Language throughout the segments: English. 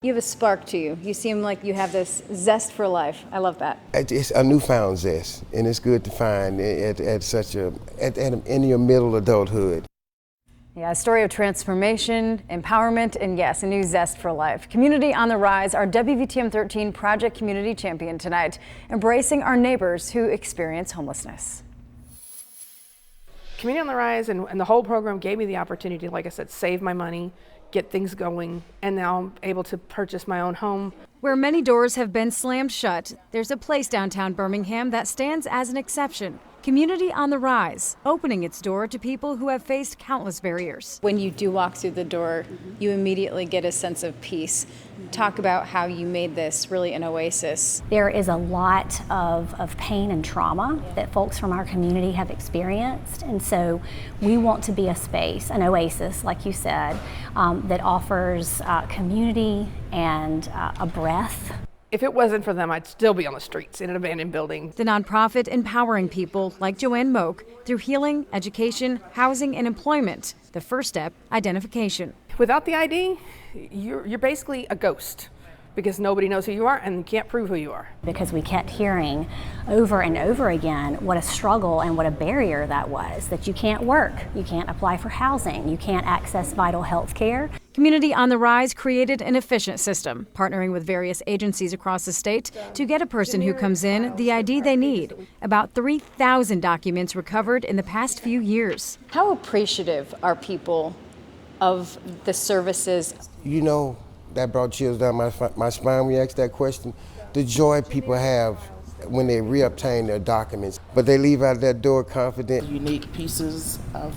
You have a spark to you. You seem like you have this zest for life. I love that. It's a newfound zest, and it's good to find in your middle adulthood. Yeah, a story of transformation, empowerment, and yes, a new zest for life. Community on the Rise, our WVTM 13 Project Community Champion tonight, embracing our neighbors who experience homelessness. Community on the Rise and the whole program gave me the opportunity, like I said, save my money, get things going, and now I'm able to purchase my own home. Where many doors have been slammed shut, there's a place downtown Birmingham that stands as an exception. Community on the Rise, opening its door to people who have faced countless barriers. When you do walk through the door, you immediately get a sense of peace. Talk about how you made this really an oasis. There is a lot of pain and trauma that folks from our community have experienced, and so we want to be a space, an oasis, like you said, that offers community and a breath. If it wasn't for them, I'd still be on the streets in an abandoned building. The nonprofit empowering people like Joanne Moak through healing, education, housing, and employment. The first step, identification. Without the ID, you're basically a ghost because nobody knows who you are and you can't prove who you are. Because we kept hearing over and over again what a struggle and what a barrier that was, that you can't work, you can't apply for housing, you can't access vital health care. Community on the Rise created an efficient system, partnering with various agencies across the state to get a person who comes in the ID they need. About 3,000 documents recovered in the past few years. How appreciative are people of the services? You know, that brought chills down my spine when you asked that question. The joy people have when they reobtain their documents, but they leave out that door confident. Unique pieces of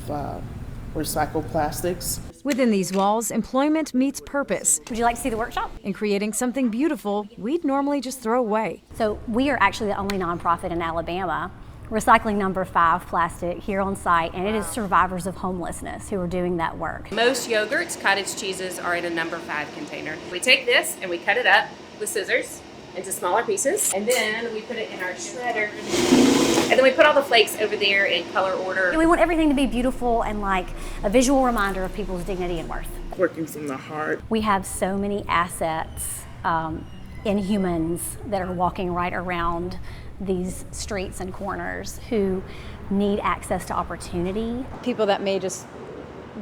recycled plastics. Within these walls, employment meets purpose. Would you like to see the workshop? In creating something beautiful we'd normally just throw away. So we are actually the only nonprofit in Alabama recycling number 5 plastic here on site, and it is survivors of homelessness who are doing that work. Most yogurts, cottage cheeses are in a number 5 container. We take this and we cut it up with scissors into smaller pieces, and then we put it in our shredder. And then we put all the flakes over there in color order. And we want everything to be beautiful and like a visual reminder of people's dignity and worth. Working from the heart. We have so many assets in humans that are walking right around these streets and corners who need access to opportunity. People that may just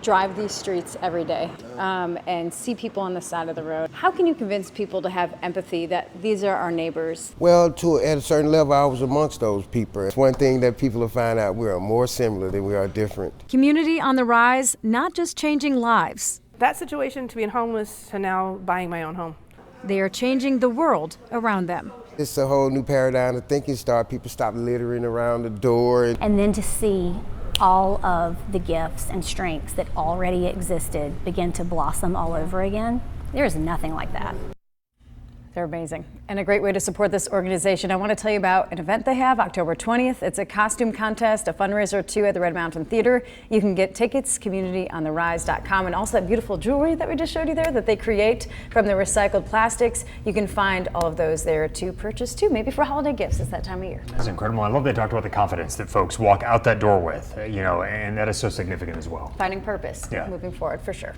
drive these streets every day and see people on the side of the road. How can you convince people to have empathy that these are our neighbors? Well, at a certain level, I was amongst those people. It's one thing that people will find out: we are more similar than we are different. Community on the Rise, not just changing lives. That situation to being homeless to now buying my own home. They are changing the world around them. It's a whole new paradigm of thinking. People stop littering around the door. And then to see all of the gifts and strengths that already existed begin to blossom all over again, there is nothing like that. They're amazing and a great way to support this organization. I want to tell you about an event they have October 20th. It's a costume contest, a fundraiser too at the Red Mountain Theater. You can get tickets, communityontherise.com, and also that beautiful jewelry that we just showed you there that they create from the recycled plastics. You can find all of those there to purchase too, maybe for holiday gifts. It's that time of year. That's incredible. I love they talked about the confidence that folks walk out that door with, and that is so significant as well. Finding purpose, moving forward for sure.